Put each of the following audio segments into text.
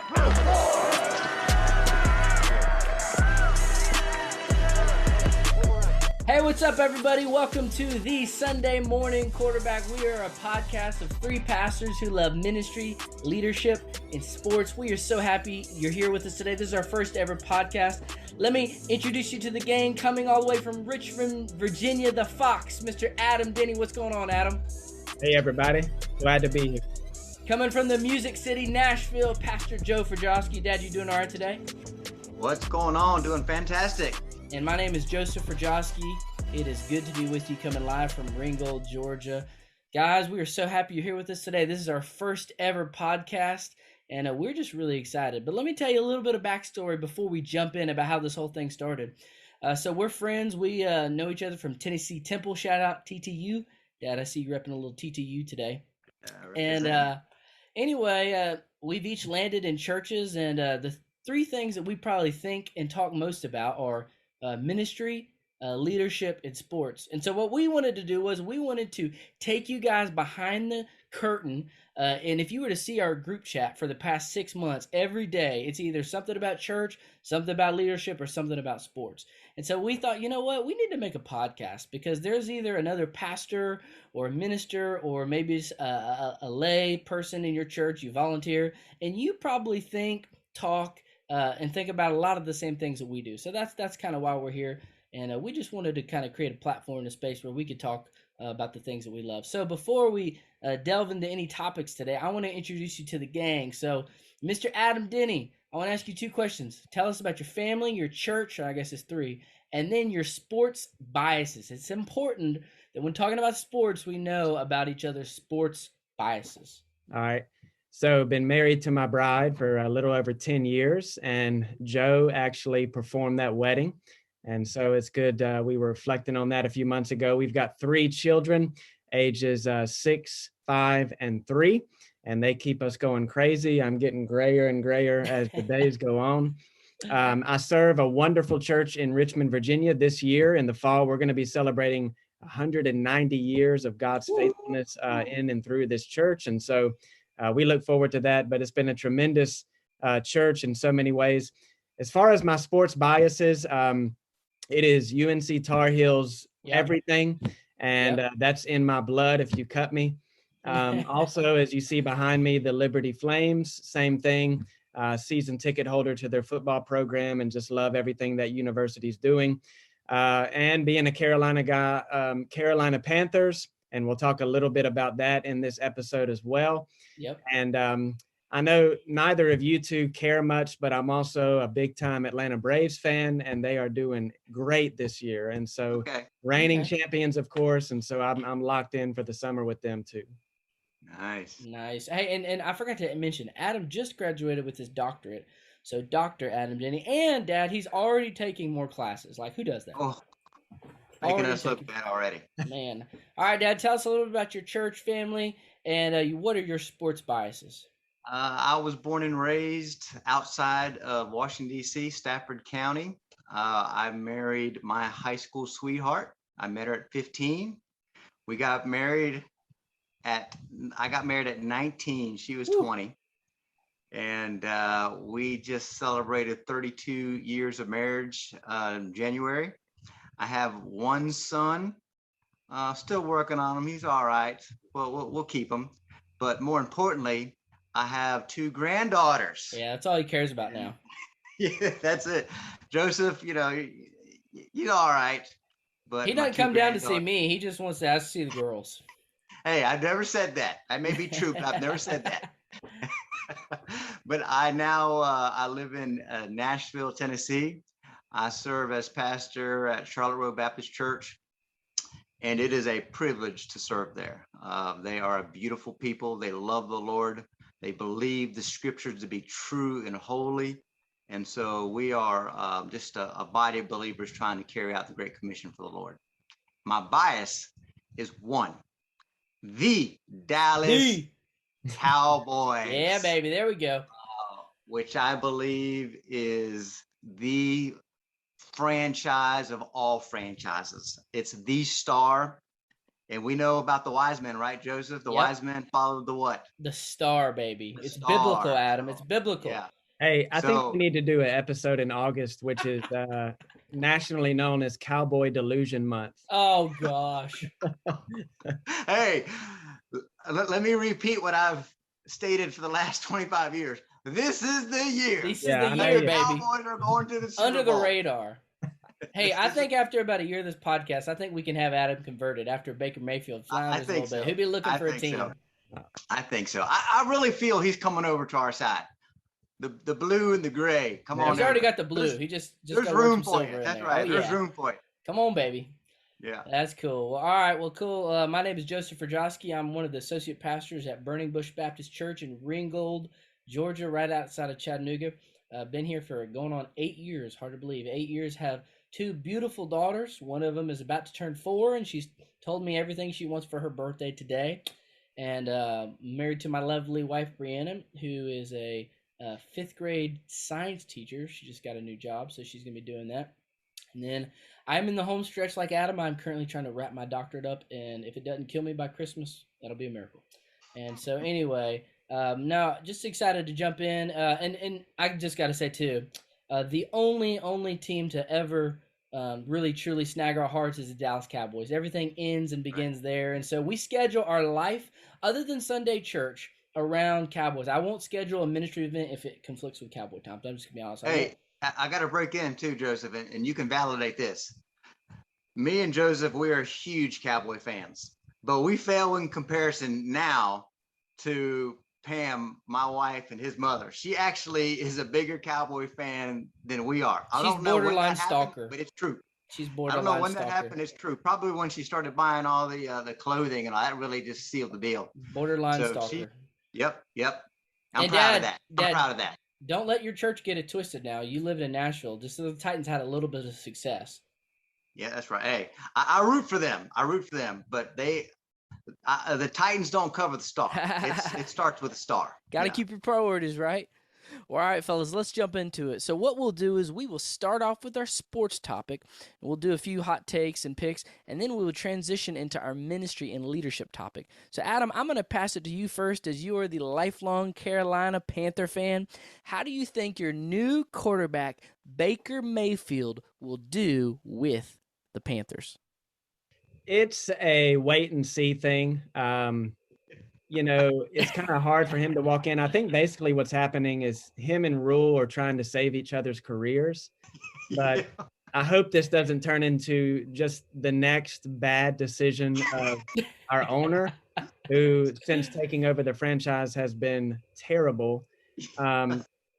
Hey, what's up, everybody? Welcome to the Sunday Morning Quarterback. We are a podcast of three pastors who love ministry, leadership, and sports. We are so happy you're here with us today. This is our first ever podcast. Let me introduce you to the gang coming all the way from Richmond, Virginia, the Fox, Mr. Adam Denny. What's going on, Adam? Hey, everybody. Glad to be here. Coming from the Music City, Nashville, Pastor Joe Frajowski. Dad, you doing all right today? What's going on? Doing fantastic. And my name is Joseph Frajowski. It is good to be with you, coming live from Ringgold, Georgia. Guys, we are so happy you're here with us today. This is our first ever podcast, and we're just really excited. But let me tell you a little bit of backstory before we jump in about how this whole thing started. So we're friends. We know each other from Tennessee Temple. Shout out TTU. Dad, I see you repping a little TTU today. And anyway, we've each landed in churches, and the three things that we probably think and talk most about are ministry, leadership, and sports. And so what we wanted to do was we wanted to take you guys behind the curtain. And if you were to see our group chat for the past 6 months, every day, it's either something about church, something about leadership, or something about sports. And so we thought, you know what, we need to make a podcast because there's either another pastor or a minister or maybe a lay person in your church, you volunteer, and you probably think, talk, and think about a lot of the same things that we do. So that's kind of why we're here. And we just wanted to kind of create a platform and a space where we could talk about the things that we love. So before we delve into any topics today, I want to introduce you to the gang. So Mr. Adam Denny, I want to ask you two questions. Tell us about your family, your church, or I guess it's three, and then your sports biases. It's important that when talking about sports, we know about each other's sports biases. All right. So been married to my bride for a little over 10 years, and Joe actually performed that wedding. And so it's good. We were reflecting on that a few months ago. We've got three children, ages 6, 5, and 3, and they keep us going crazy. I'm getting grayer and grayer as the days go on. I serve a wonderful church in Richmond, Virginia. This year in the fall, we're going to be celebrating 190 years of God's faithfulness in and through this church. And so we look forward to that, but it's been a tremendous church in so many ways. As far as my sports biases, it is UNC Tar Heels, everything, and that's in my blood if you cut me. Also, as you see behind me, the Liberty Flames, same thing, season ticket holder to their football program and just love everything that university's doing. And being a Carolina guy, Carolina Panthers, and we'll talk a little bit about that in this episode as well. Yep. And I know neither of you two care much, but I'm also a big time Atlanta Braves fan, and they are doing great this year. And so reigning champions, of course. And so I'm locked in for the summer with them too. Nice. Hey, and I forgot to mention, Adam just graduated with his doctorate. So Dr. Adam Denny, and Dad, he's already taking more classes. Like, who does that? Oh, making us look bad already. Man. All right, Dad, tell us a little bit about your church family and what are your sports biases? I was born and raised outside of Washington, D.C., Stafford County. I married my high school sweetheart. I met her at 15. I got married at 19. She was 20. And we just celebrated 32 years of marriage in January. I have one son, still working on him. He's all right. Well, we'll keep him. But more importantly, I have 2 granddaughters. Yeah, that's all he cares about now. Yeah, that's it. Joseph, you're all right. But he doesn't come down to see me. He just wants to see the girls. Hey, I've never said that. That may be true, but I've never said that. But I live in Nashville, Tennessee. I serve as pastor at Charlotte Road Baptist Church, and it is a privilege to serve there. They are a beautiful people. They love the Lord. They believe the scriptures to be true and holy. And so we are just a body of believers trying to carry out the Great Commission for the Lord. My bias is one, the Dallas Cowboys. Yeah, baby. There we go. Which I believe is the franchise of all franchises. It's the star. And we know about the wise men, right, Joseph? The wise men followed the what? The star, baby. It's star. Biblical, Adam. It's biblical. Yeah. Hey, I think we So, need to do an episode in August, which is nationally known as Cowboy Delusion Month. Oh gosh. hey, let me repeat what I've stated for the last 25 years. This is the year. This is Yeah, the I know year, you- baby. Cowboys are going to the Super Under the Bowl. radar. Hey, I This is- think after about a year of this podcast, I think we can have Adam converted after Baker Mayfield flounders a think little bit. so. He'll be looking I for a think team. so. I think so. I really feel he's coming over to our side. The blue and the gray. Come on. He's already over. got the blue. He just There's got to work room some for silver you. in That's there. right. Oh, There's yeah. room for you. Come on, baby. Yeah. That's cool. Well, all right. Well, cool. My name is Joseph Rajowski. I'm one of the associate pastors at Burning Bush Baptist Church in Ringgold, Georgia, right outside of Chattanooga. Been here for going on 8 years. Hard to believe. 8 years. Have two beautiful daughters. One of them is about to turn 4, and she's told me everything she wants for her birthday today. And married to my lovely wife, Brianna, who is a 5th grade science teacher. She just got a new job, so she's going to be doing that. And then I'm in the home stretch like Adam. I'm currently trying to wrap my doctorate up, and if it doesn't kill me by Christmas, that'll be a miracle. And so anyway, now just excited to jump in. And I just got to say too, the only team to ever really truly snag our hearts is the Dallas Cowboys. Everything ends and begins there, and so we schedule our life other than Sunday church around Cowboys. I won't schedule a ministry event if it conflicts with Cowboy time. I'm just gonna be honest. Hey, I got to break in too, Joseph, and you can validate this. Me and Joseph, we are huge Cowboy fans, but we fail in comparison now to Pam, my wife, and his mother. She actually is a bigger Cowboy fan than we are. I She's don't know when borderline that happened, stalker. but it's true. She's I borderline don't know when stalker. that happened. It's true. Probably when she started buying all the clothing and all that, really just sealed the deal. Borderline So stalker. Yep. I'm And proud Dad- of that. Dad- I'm proud of that. Don't let your church get it twisted now. You live in Nashville. Just so the Titans had a little bit of success. Yeah, that's right. Hey, I root for them. But the Titans don't cover the star. It starts with a star. Got to Yeah. keep your priorities right. Well, all right, fellas, let's jump into it. So what we'll do is we will start off with our sports topic. We'll do a few hot takes and picks, and then we will transition into our ministry and leadership topic. So, Adam, I'm going to pass it to you first as you are the lifelong Carolina Panther fan. How do you think your new quarterback, Baker Mayfield, will do with the Panthers? It's a wait and see thing. It's kind of hard for him to walk in. I think basically what's happening is him and Rule are trying to save each other's careers. But Yeah. I hope this doesn't turn into just the next bad decision of our owner, who since taking over the franchise has been terrible.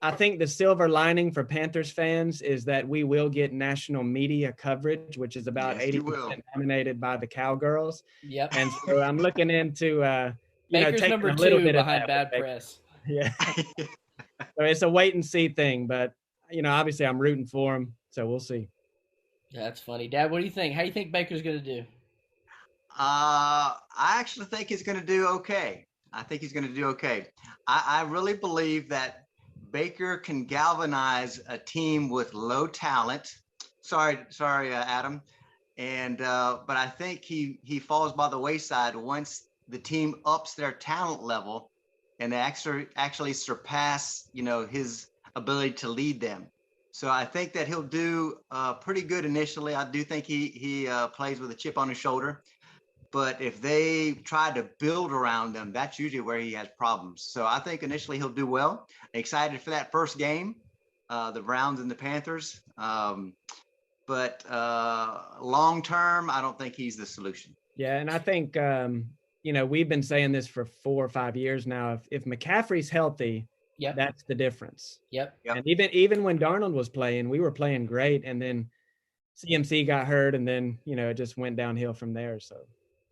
I think the silver lining for Panthers fans is that we will get national media coverage, which is about Yes, you 80% will. dominated by the Cowgirls. Yep. And so I'm looking into Baker's taking number a little 2 bit of behind that bad with Baker. press. Yeah. So it's a wait and see thing, but obviously I'm rooting for him, so we'll see. That's funny. Dad, what do you think? How do you think Baker's going to do? I actually think he's going to do okay. I really believe that Baker can galvanize a team with low talent. Sorry, Adam. And but I think he falls by the wayside once the team ups their talent level and they actually surpass his ability to lead them. So I think that he'll do pretty good initially. I do think he plays with a chip on his shoulder. But if they try to build around him, that's usually where he has problems. So I think initially he'll do well. Excited for that first game, the Browns and the Panthers. But long term, I don't think he's the solution. Yeah, and I think we've been saying this for 4 or 5 years now. If McCaffrey's healthy, Yep. that's the difference. Yep. And even when Darnold was playing, we were playing great, and then CMC got hurt, and then it just went downhill from there. So.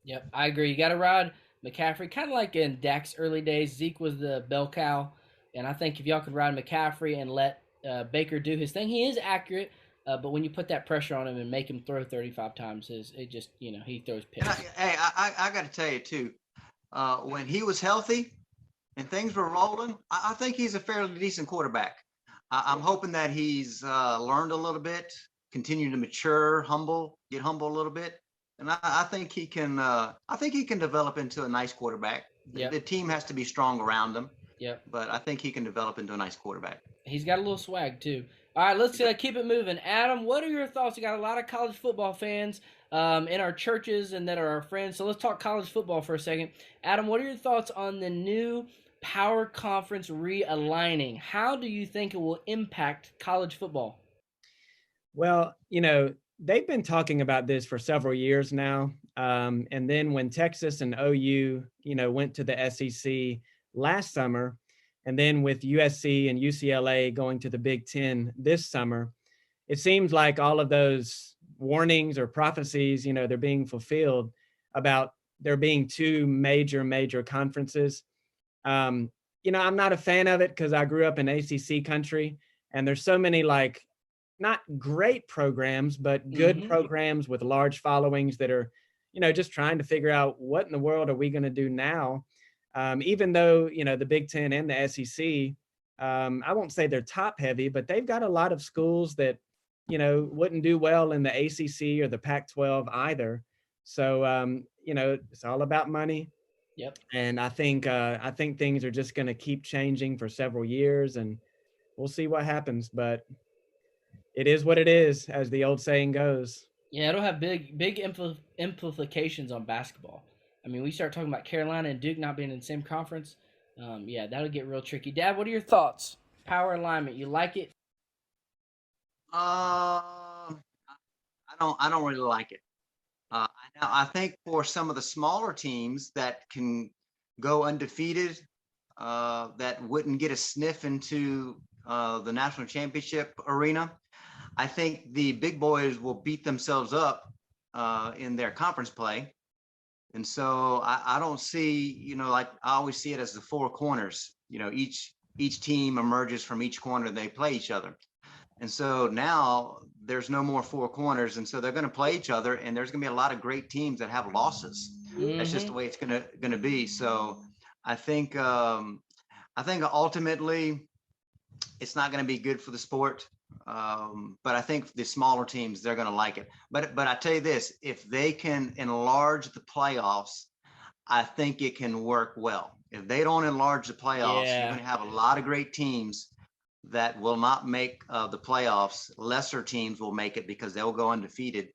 Yep, I agree. You got to ride McCaffrey, kind of like in Dak's early days. Zeke was the bell cow, and I think if y'all could ride McCaffrey and let Baker do his thing, he is accurate. But when you put that pressure on him and make him throw 35 times, it just he throws picks. I got to tell you too, when he was healthy and things were rolling, I think he's a fairly decent quarterback. I'm hoping that he's learned a little bit, continue to mature, get humble a little bit. And I think he can. I think he can develop into a nice quarterback. Yep. The team has to be strong around him. Yep. but I think he can develop into a nice quarterback. He's got a little swag too. All right, let's keep it moving. Adam, what are your thoughts? We got a lot of college football fans in our churches and that are our friends. So let's talk college football for a second. Adam, what are your thoughts on the new Power Conference realigning? How do you think it will impact college football? Well, they've been talking about this for several years now. And then when Texas and OU, went to the SEC last summer, and then with USC and UCLA going to the Big Ten this summer, it seems like all of those warnings or prophecies, they're being fulfilled about there being two major conferences. I'm not a fan of it because I grew up in ACC country, and there's so many not great programs, but good programs with large followings that are, just trying to figure out what in the world are we going to do now. Even though, the Big Ten and the SEC, I won't say they're top heavy, but they've got a lot of schools that, wouldn't do well in the ACC or the Pac-12 either. So, it's all about money. Yep. And I think things are just going to keep changing for several years, and we'll see what happens. But it is what it is, as the old saying goes. Yeah, it'll have big implications on basketball. I mean, we start talking about Carolina and Duke not being in the same conference. Yeah, that'll get real tricky. Dad, what are your thoughts? Power alignment, you like it? I don't really like it. I think for some of the smaller teams that can go undefeated, that wouldn't get a sniff into the national championship arena, I think the big boys will beat themselves up in their conference play. And so I don't see, like I always see it as the four corners. Each team emerges from each corner, they play each other. And so now there's no more four corners. And so they're going to play each other, and there's going to be a lot of great teams that have losses. That's just the way it's going to be. So I think ultimately it's not going to be good for the sport. But I think the smaller teams, they're going to like it. But I tell you this, if they can enlarge the playoffs, I think it can work well. If they don't enlarge the playoffs, you're going to have a lot of great teams that will not make the playoffs. Lesser teams will make it because they'll go undefeated.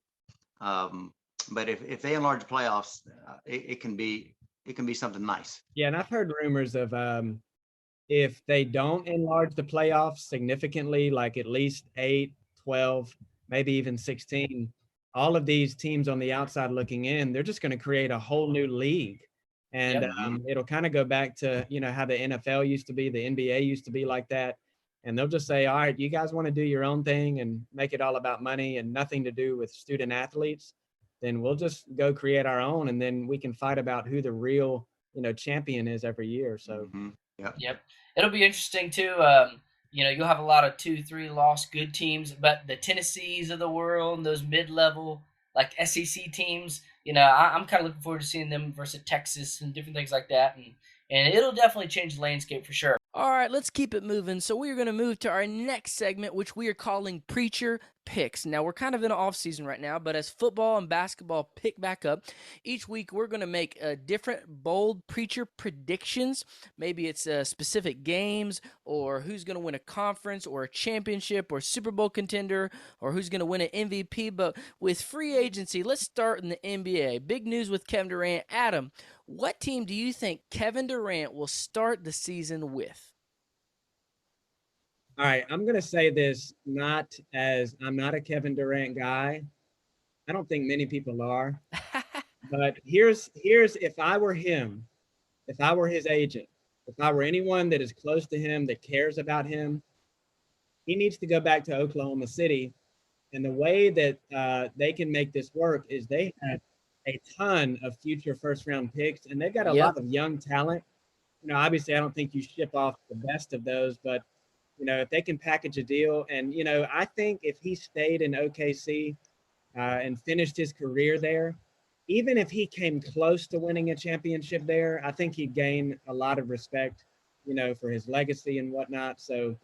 But if they enlarge the playoffs, it can be something nice. Yeah, and I've heard rumors of if they don't enlarge the playoffs significantly, like at least 8, 12, maybe even 16, all of these teams on the outside looking in, they're just going to create a whole new league. And it'll kind of go back to, how the NFL used to be, the NBA used to be like that. And they'll just say, all right, you guys want to do your own thing and make it all about money and nothing to do with student athletes, then we'll just go create our own, and then we can fight about who the real, champion is every year. So, Yep. It'll be interesting too. You'll have a lot of 2-3 loss good teams, but the Tennessees of the world and those mid-level like SEC teams, I'm kind of looking forward to seeing them versus Texas and different things like that, and it'll definitely change the landscape for sure. All right, let's keep it moving. So we are going to move to our next segment, which we are calling Preacher Picks. Now, we're kind of in off season right now, but as football and basketball pick back up, each week we're going to make different bold preacher predictions. Maybe it's specific games, or who's going to win a conference or a championship or Super Bowl contender, or who's going to win an MVP. But with free agency, let's start in the NBA. Big news with Kevin Durant. Adam, what team do you think Kevin Durant will start the season with? All right, I'm going to say this not as I'm not a Kevin Durant guy. I don't think many people are. But here's if I were him, if I were his agent, if I were anyone that is close to him, that cares about him, he needs to go back to Oklahoma City. And the way that they can make this work is they have a ton of future first-round picks, and they've got a lot of young talent. Obviously, I don't think you ship off the best of those, but if they can package a deal, and I think if he stayed in OKC and finished his career there, even if he came close to winning a championship there, I think he'd gain a lot of respect, for his legacy and whatnot. So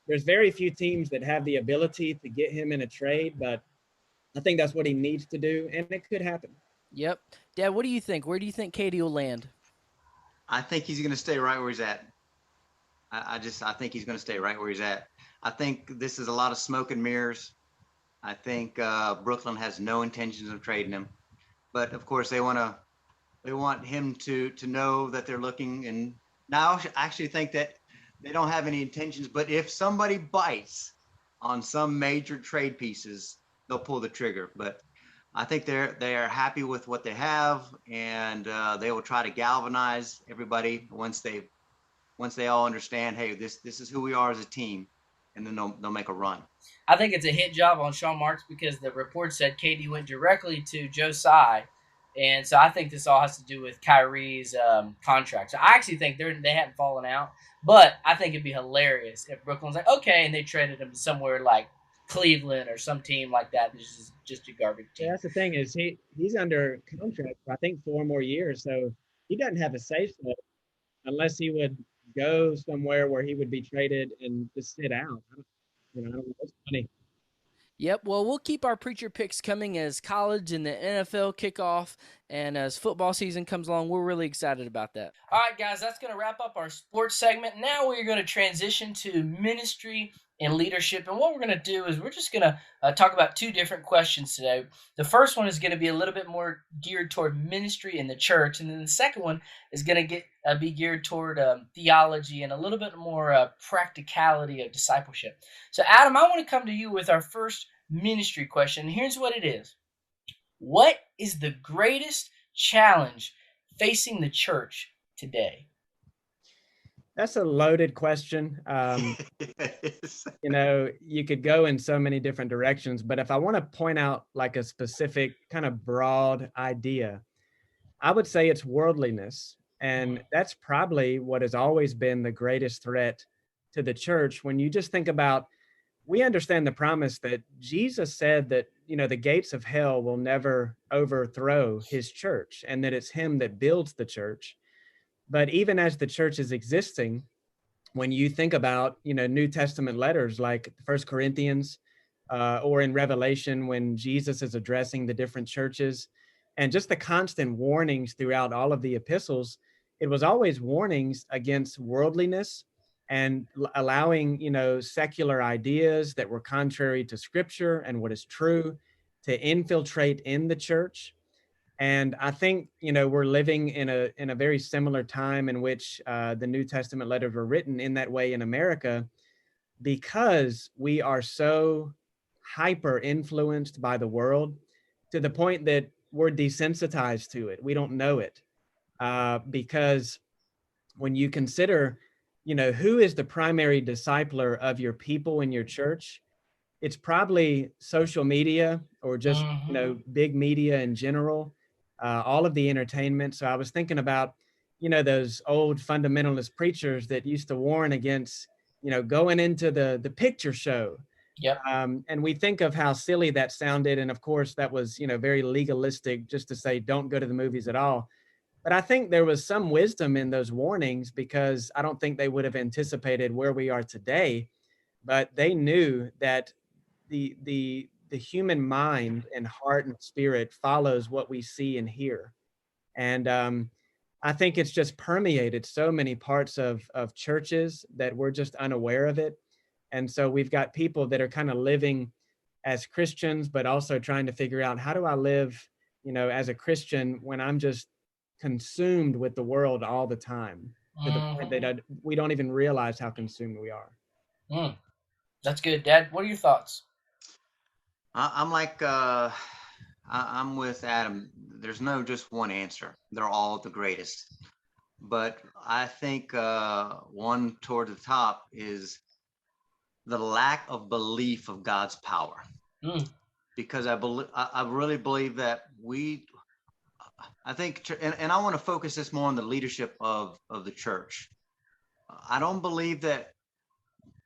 there's very few teams that have the ability to get him in a trade, but I think that's what he needs to do, and it could happen. Yep. Dad, what do you think? Where do you think KD will land? I think he's going to stay right where he's at. I think he's going to stay right where he's at. I think this is a lot of smoke and mirrors. I think Brooklyn has no intentions of trading him, but of course they want him to know that they're looking. And now I actually think that they don't have any intentions. But if somebody bites on some major trade pieces, they'll pull the trigger. But I think they are happy with what they have, and they will try to galvanize everybody once they all understand, hey, this is who we are as a team, and then they'll make a run. I think it's a hit job on Sean Marks because the report said KD went directly to Joe Tsai. And so I think this all has to do with Kyrie's contract. So I actually think they hadn't fallen out, but I think it'd be hilarious if Brooklyn's like, okay, and they traded him somewhere like Cleveland or some team like that. This is just a garbage team. Yeah, that's the thing is he's under contract for I think 4 more years, so he doesn't have a say so unless he would go somewhere where he would be traded and just sit out. I don't know. It's funny. Yep. Well, we'll keep our preacher picks coming as college and the NFL kick off and as football season comes along. We're really excited about that. All right, guys, that's going to wrap up our sports segment. Now we're going to transition to ministry and leadership. And what we're going to do is we're just going to talk about two different questions today. The first one is going to be a little bit more geared toward ministry in the church. And then the second one is going to be geared toward theology and a little bit more practicality of discipleship. So, Adam, I want to come to you with our first ministry question. Here's what it is. What is the greatest challenge facing the church today? That's a loaded question. You could go in so many different directions, but if I want to point out like a specific kind of broad idea, I would say it's worldliness. And that's probably what has always been the greatest threat to the church. When you just think about, we understand the promise that Jesus said that, the gates of hell will never overthrow his church and that it's him that builds the church. But even as the church is existing, when you think about, New Testament letters like First Corinthians or in Revelation, when Jesus is addressing the different churches and just the constant warnings throughout all of the epistles, it was always warnings against worldliness and allowing, secular ideas that were contrary to scripture and what is true to infiltrate in the church. And I think, we're living in a very similar time in which the New Testament letters were written in that way in America, because we are so hyper influenced by the world to the point that we're desensitized to it. We don't know it because when you consider, who is the primary discipler of your people in your church, it's probably social media or just, big media in general, all of the entertainment. So I was thinking about, those old fundamentalist preachers that used to warn against, going into the picture show. Yep. And we think of how silly that sounded. And of course, that was, very legalistic, just to say, don't go to the movies at all. But I think there was some wisdom in those warnings, because I don't think they would have anticipated where we are today. But they knew that the human mind and heart and spirit follows what we see and hear. And I think it's just permeated so many parts of churches that we're just unaware of it. And so we've got people that are kind of living as Christians, but also trying to figure out, how do I live, as a Christian when I'm just consumed with the world all the time, to the point that we don't even realize how consumed we are. That's good. Dad, what are your thoughts? I'm with Adam. There's no just one answer. They're all the greatest. But I think one toward the top is the lack of belief of God's power. Because I really believe that I think, and I want to focus this more on the leadership of the church. I don't believe that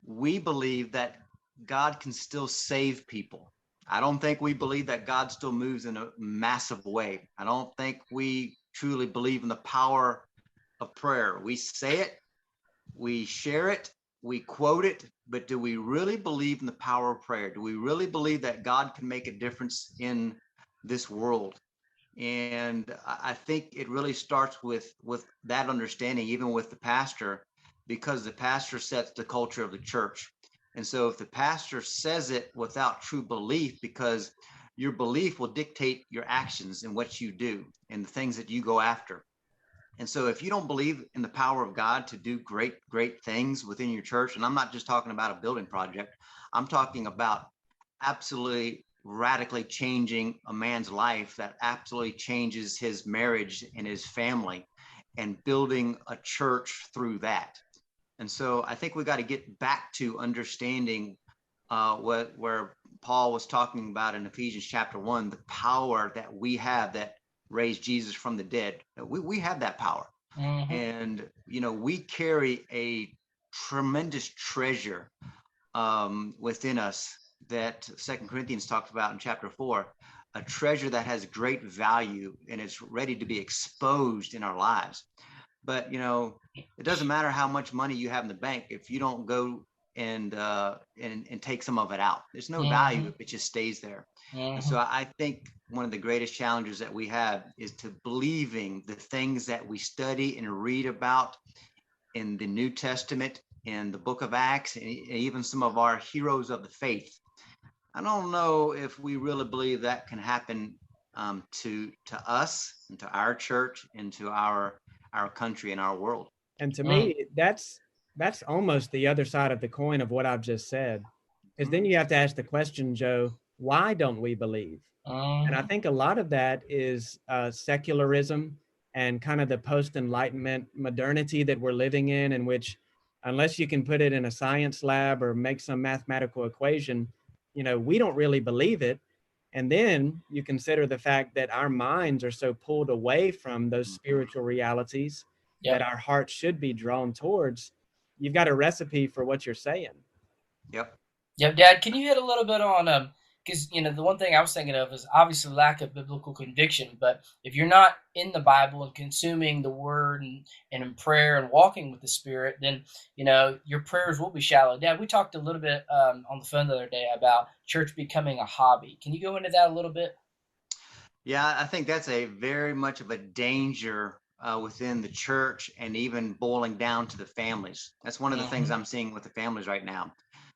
we believe that God can still save people. I don't think we believe that God still moves in a massive way. I don't think we truly believe in the power of prayer. We say it, we share it, we quote it, but do we really believe in the power of prayer? Do we really believe that God can make a difference in this world? And I think it really starts with that understanding, even with the pastor, because the pastor sets the culture of the church. And so if the pastor says it without true belief, because your belief will dictate your actions and what you do and the things that you go after. And so if you don't believe in the power of God to do great, great things within your church, and I'm not just talking about a building project, I'm talking about absolutely radically changing a man's life that absolutely changes his marriage and his family and building a church through that. And so I think we got to get back to understanding where Paul was talking about in Ephesians chapter 1, the power that we have that raised Jesus from the dead. We have that power. Mm-hmm. And, we carry a tremendous treasure within us that 2 Corinthians talks about in chapter 4, a treasure that has great value and it's ready to be exposed in our lives. But, it doesn't matter how much money you have in the bank if you don't go and take some of it out. There's no value if it just stays there. And so I think one of the greatest challenges that we have is to believing the things that we study and read about in the New Testament, in the book of Acts, and even some of our heroes of the faith. I don't know if we really believe that can happen to us and to our church and to our country and our world. And to me, that's almost the other side of the coin of what I've just said. Because then you have to ask the question, Joe, why don't we believe? And I think a lot of that is secularism and kind of the post-Enlightenment modernity that we're living in which, unless you can put it in a science lab or make some mathematical equation, we don't really believe it. And then you consider the fact that our minds are so pulled away from those spiritual realities that our hearts should be drawn towards. You've got a recipe for what you're saying. Yep. Dad, can you hit a little bit on because the one thing I was thinking of is obviously lack of biblical conviction. But if you're not in the Bible and consuming the Word and in prayer and walking with the Spirit, then your prayers will be shallow. Dad, we talked a little bit on the phone the other day about church becoming a hobby. Can you go into that a little bit? Yeah, I think that's a very much of a danger within the church and even boiling down to the families. That's one of the things I'm seeing with the families right now,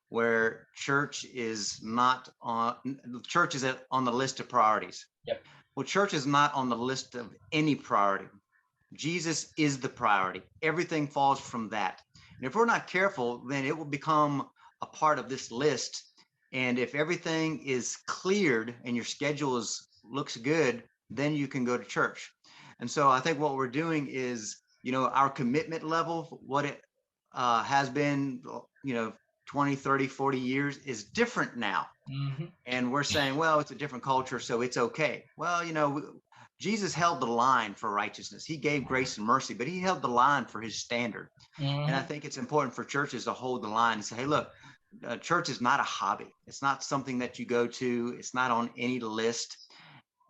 where church is not on the list of priorities. Yep. Well, church is not on the list of any priority. Jesus is the priority. Everything falls from that. And if we're not careful, then it will become a part of this list. And if everything is cleared and your schedule looks good, then you can go to church. And so I think what we're doing is, our commitment level, what it has been, 20, 30, 40 years is different now. And we're saying, well, it's a different culture, so it's okay. Well, Jesus held the line for righteousness. He gave grace and mercy, but he held the line for his standard. And I think it's important for churches to hold the line and say, hey, look, church is not a hobby. It's not something that you go to. It's not on any list.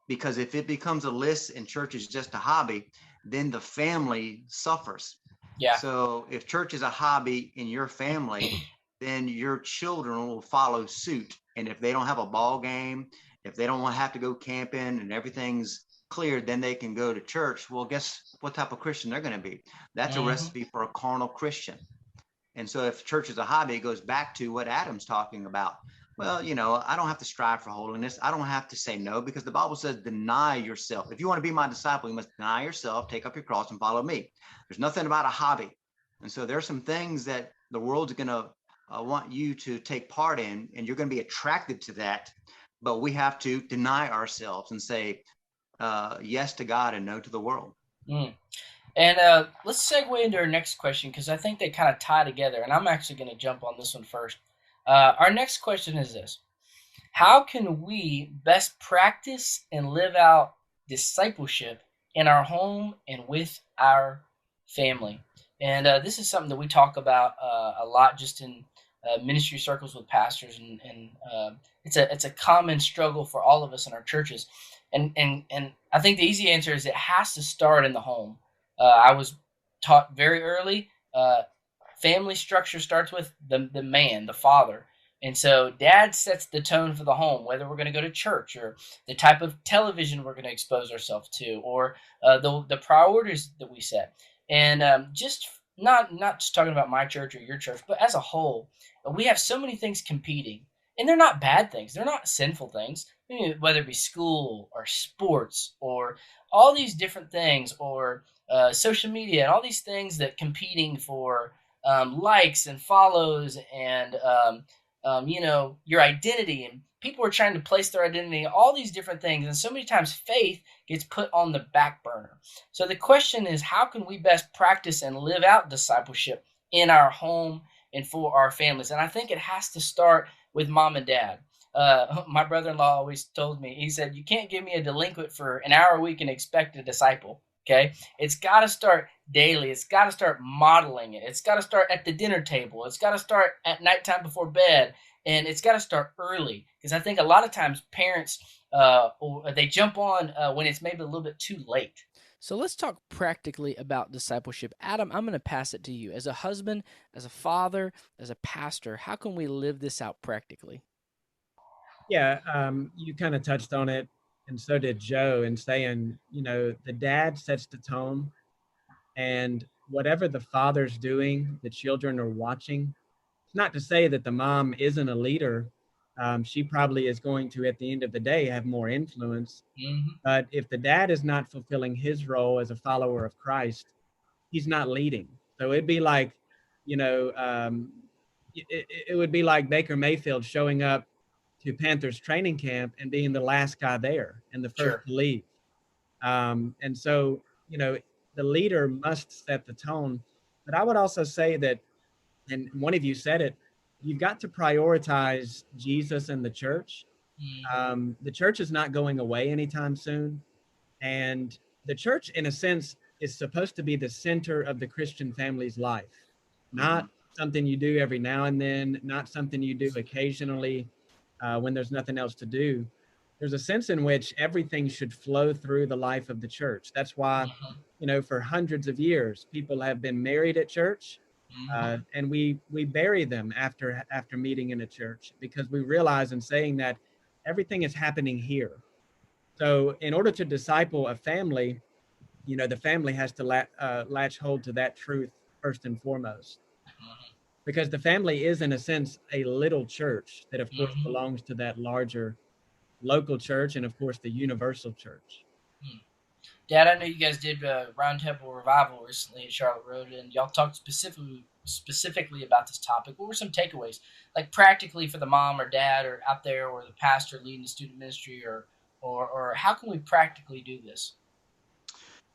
Because if it becomes a list and church is just a hobby, then the family suffers. Yeah. So if church is a hobby in your family, then your children will follow suit. And if they don't have a ball game, if they don't want to have to go camping and everything's cleared, then they can go to church. Well, guess what type of Christian they're going to be? That's a recipe for a carnal Christian. And so if church is a hobby, it goes back to what Adam's talking about. Well, I don't have to strive for holiness. I don't have to say no, because the Bible says deny yourself. If you want to be my disciple, you must deny yourself, take up your cross and follow me. There's nothing about a hobby. And so there's some things that the world's going to want you to take part in, and you're going to be attracted to that. But we have to deny ourselves and say yes to God and no to the world. And let's segue into our next question, because I think they kind of tie together. And I'm actually going to jump on this one first. Our next question is this: how can we best practice and live out discipleship in our home and with our family? And this is something that we talk about a lot just in ministry circles with pastors, and it's a common struggle for all of us in our churches. And I think the easy answer is it has to start in the home. I was taught very early, family structure starts with the man, the father. And so dad sets the tone for the home, whether we're going to go to church or the type of television we're going to expose ourselves to, or the priorities that we set. And just not just talking about my church or your church, but as a whole, we have so many things competing, and they're not bad things. They're not sinful things. I mean, whether it be school or sports or all these different things, or social media and all these things that competing for likes and follows and your identity, and people are trying to place their identity in all these different things, and so many times faith gets put on the back burner. So the question is, how can we best practice and live out discipleship in our home and for our families? And I think it has to start with mom and dad. My brother-in-law always told me, he said, you can't give me a delinquent for an hour a week and expect a disciple. Okay. It's got to start daily. It's got to start modeling it. It's got to start at the dinner table. It's got to start at nighttime before bed. And it's got to start early, because I think a lot of times parents, they jump on when it's maybe a little bit too late. So let's talk practically about discipleship. Adam, I'm going to pass it to you. As a husband, as a father, as a pastor, how can we live this out practically? Yeah, you kind of touched on it, and so did Joe, in saying, the dad sets the tone, and whatever the father's doing, the children are watching. It's not to say that the mom isn't a leader. She probably is going to, at the end of the day, have more influence. Mm-hmm. But if the dad is not fulfilling his role as a follower of Christ, he's not leading. So it'd be like, it would be like Baker Mayfield showing up to Panthers training camp and being the last guy there and the first Sure. to leave. And so, the leader must set the tone. But I would also say that, and one of you said it, you've got to prioritize Jesus and the church. The church is not going away anytime soon. And the church, in a sense, is supposed to be the center of the Christian family's life, not something you do every now and then, not something you do occasionally when there's nothing else to do. There's a sense in which everything should flow through the life of the church. That's why, for hundreds of years, people have been married at church, and we bury them after meeting in a church, because we realize in saying that everything is happening here. So in order to disciple a family, the family has to latch hold to that truth first and foremost, because the family is, in a sense, a little church that, of course, belongs to that larger local church and, of course, the universal church. Dad, I know you guys did Round Table Revival recently at Charlotte Road, and y'all talked specifically about this topic. What were some takeaways, like practically for the mom or dad or out there, or the pastor leading the student ministry, or how can we practically do this?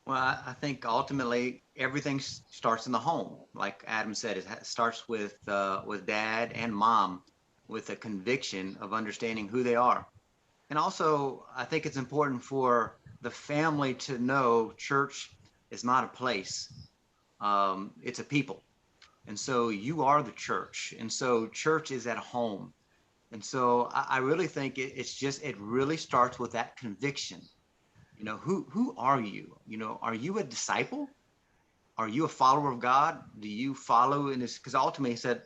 Well, I think ultimately everything starts in the home. Like Adam said, it starts with dad and mom, with a conviction of understanding who they are. And also, I think it's important for the family to know church is not a place. It's a people. And so you are the church. And so church is at home. And so I really think it really starts with that conviction. Who are you? Are you a disciple? Are you a follower of God? Do you follow in this? Because ultimately he said,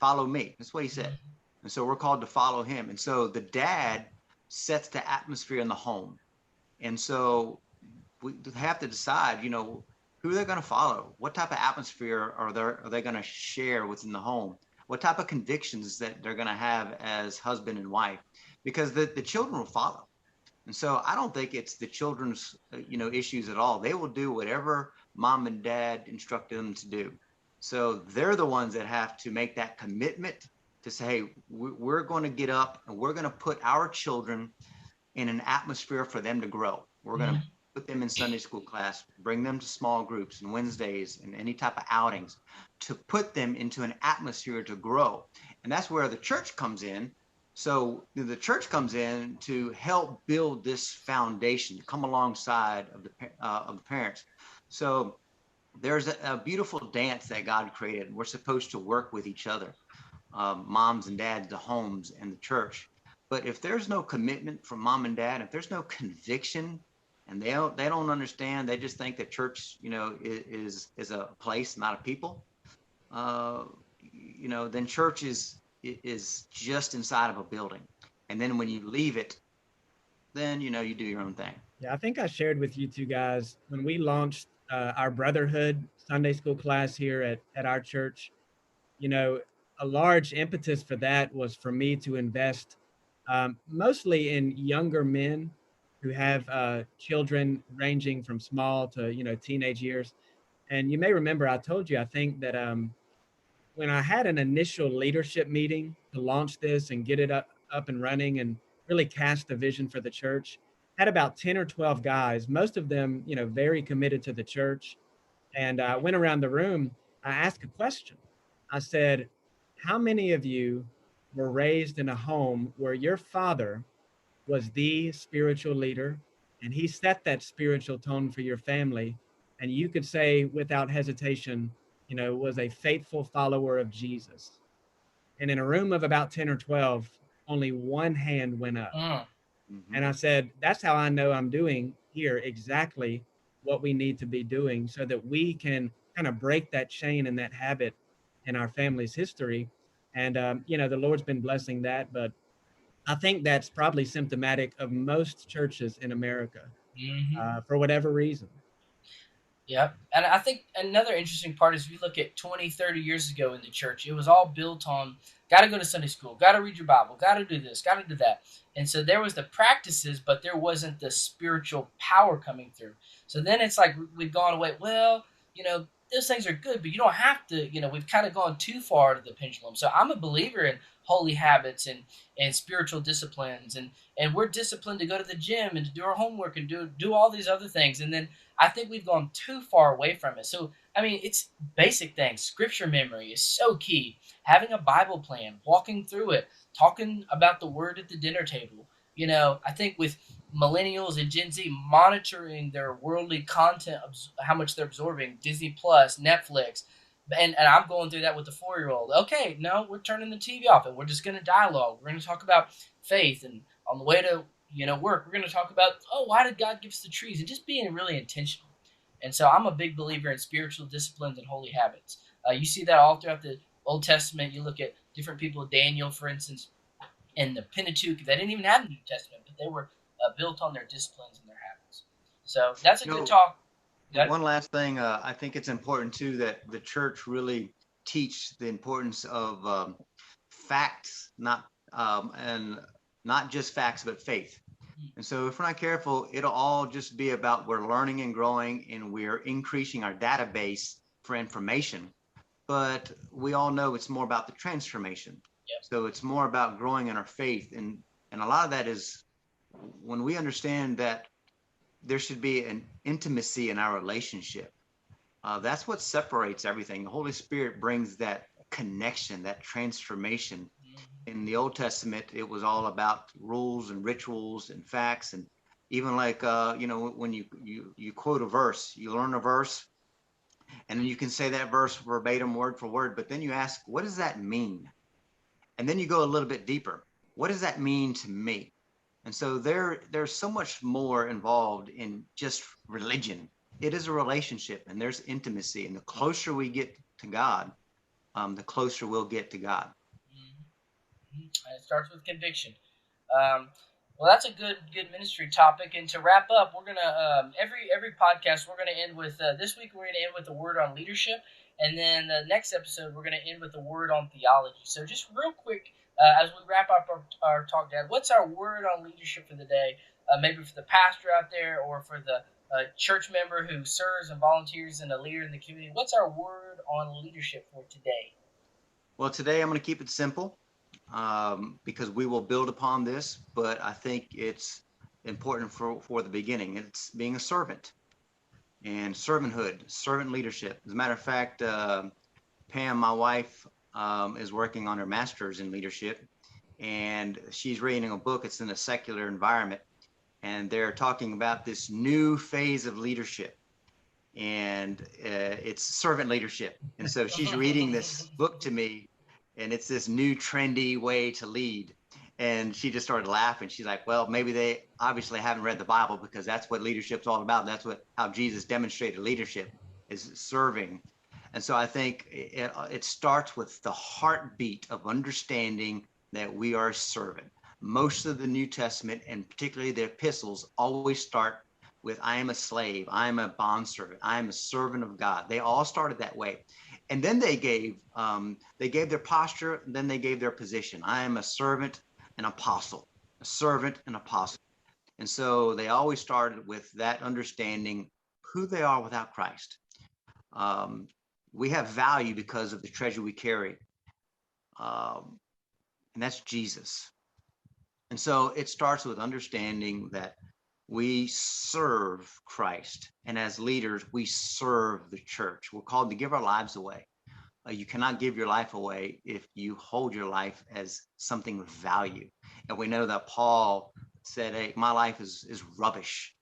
follow me. That's what he said. And so we're called to follow him. And so the dad sets the atmosphere in the home. And so we have to decide, who they're going to follow. What type of atmosphere are they going to share within the home? What type of convictions that they're going to have as husband and wife? Because the children will follow. And so I don't think it's the children's, issues at all. They will do whatever mom and dad instructed them to do. So they're the ones that have to make that commitment to say, hey, we're going to get up and we're going to put our children in an atmosphere for them to grow. We're going to put them in Sunday school class, bring them to small groups and Wednesdays and any type of outings, to put them into an atmosphere to grow. And that's where the church comes in. So the church comes in to help build this foundation, to come alongside of the parents. So there's a beautiful dance that God created. We're supposed to work with each other, moms and dads, the homes and the church. But if there's no commitment from mom and dad, if there's no conviction, and they don't understand, they just think that church, is a place, not a people. Then church is just inside of a building. And then when you leave it, then, you do your own thing. Yeah, I think I shared with you two guys when we launched our brotherhood Sunday school class here at our church, you know, a large impetus for that was for me to invest mostly in younger men who have children ranging from small to, teenage years. And you may remember I told you, I think that when I had an initial leadership meeting to launch this and get it up and running and really cast a vision for the church, had about 10 or 12 guys, most of them, very committed to the church. And I went around the room. I asked a question. I said, how many of you were raised in a home where your father was the spiritual leader and he set that spiritual tone for your family? And you could say without hesitation, was a faithful follower of Jesus. And in a room of about 10 or 12, only one hand went up. Mm. And I said, that's how I know I'm doing here exactly what we need to be doing so that we can kind of break that chain and that habit in our family's history. And, the Lord's been blessing that. But I think that's probably symptomatic of most churches in America for whatever reason. Yep. And I think another interesting part is we look at 20, 30 years ago in the church, it was all built on got to go to Sunday school, got to read your Bible, got to do this, got to do that. And so there was the practices, but there wasn't the spiritual power coming through. So then it's like we've gone away. Well, those things are good, but you don't have to, we've kind of gone too far to the pendulum. So I'm a believer in holy habits and spiritual disciplines. And we're disciplined to go to the gym and to do our homework and do all these other things. And then I think we've gone too far away from it. So, I mean, it's basic things. Scripture memory is so key. Having a Bible plan, walking through it, talking about the word at the dinner table. I think with millennials and Gen Z monitoring their worldly content, how much they're absorbing, Disney Plus, Netflix, and I'm going through that with the 4-year-old. Okay, no, we're turning the TV off and we're just going to dialogue. We're going to talk about faith, and on the way to work, we're going to talk about, why did God give us the trees, and just being really intentional. And so I'm a big believer in spiritual disciplines and holy habits. You see that all throughout the Old Testament. You look at different people, Daniel, for instance, and the Pentateuch. They didn't even have the New Testament, but they were built on their disciplines and their habits. So that's a good talk. One last thing, I think it's important too that the church really teach the importance of facts, and not just facts, but faith. And so if we're not careful, it'll all just be about we're learning and growing and we're increasing our database for information. But we all know it's more about the transformation. Yep. So it's more about growing in our faith. And a lot of that is when we understand that there should be an intimacy in our relationship. That's what separates everything. The Holy Spirit brings that connection, that transformation. In the Old Testament, it was all about rules and rituals and facts. And even like, when you quote a verse, you learn a verse, and then you can say that verse verbatim, word for word, but then you ask, what does that mean? And then you go a little bit deeper. What does that mean to me? And so there's so much more involved in just religion. It is a relationship, and there's intimacy. And the closer we get to God, the closer we'll get to God. And it starts with conviction. Well, that's a good ministry topic. And to wrap up, we're gonna every podcast we're gonna end with this week we're gonna end with a word on leadership, and then the next episode we're gonna end with a word on theology. So just real quick, as we wrap up our talk, Dad, what's our word on leadership for the day? Maybe for the pastor out there, or for the church member who serves and volunteers and a leader in the community. What's our word on leadership for today? Well, today I'm going to keep it simple. Because we will build upon this, but I think it's important for the beginning. It's being a servant and servanthood, servant leadership. As a matter of fact, Pam, my wife, is working on her master's in leadership, and she's reading a book. It's in a secular environment, and they're talking about this new phase of leadership, and it's servant leadership. And so she's reading this book to me, and it's this new trendy way to lead. And she just started laughing. She's like, well, maybe they obviously haven't read the Bible, because that's what leadership's all about. That's how Jesus demonstrated leadership, is serving. And so I think it starts with the heartbeat of understanding that we are a servant. Most of the New Testament, and particularly the epistles, always start with I am a slave, I am a bondservant, I am a servant of God. They all started that way. And then they gave their posture, and then they gave their position. I am a servant and apostle, a servant and apostle. And so they always started with that understanding who they are without Christ. We have value because of the treasure we carry. And that's Jesus. And so it starts with understanding that we serve Christ. And as leaders, we serve the church. We're called to give our lives away. You cannot give your life away if you hold your life as something of value. And we know that Paul said, hey, my life is rubbish.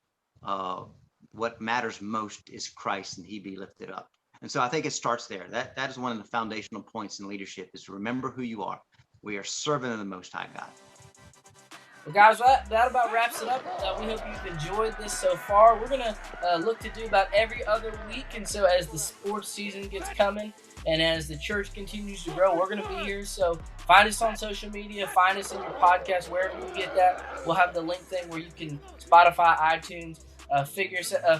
What matters most is Christ, and he be lifted up. And so I think it starts there. That is one of the foundational points in leadership, is to remember who you are. We are servant of the Most High God. Well, guys, that about wraps it up. We hope you've enjoyed this so far. We're going to look to do about every other week. And so as the sports season gets coming and as the church continues to grow, we're going to be here. So find us on social media. Find us in your podcast, wherever you get that. We'll have the link thing where you can Spotify, iTunes,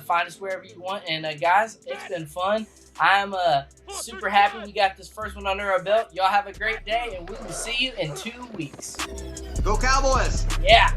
find us wherever you want. And guys, it's been fun. I'm super happy we got this first one under our belt. Y'all have a great day, and we will see you in 2 weeks. Go Cowboys! Yeah.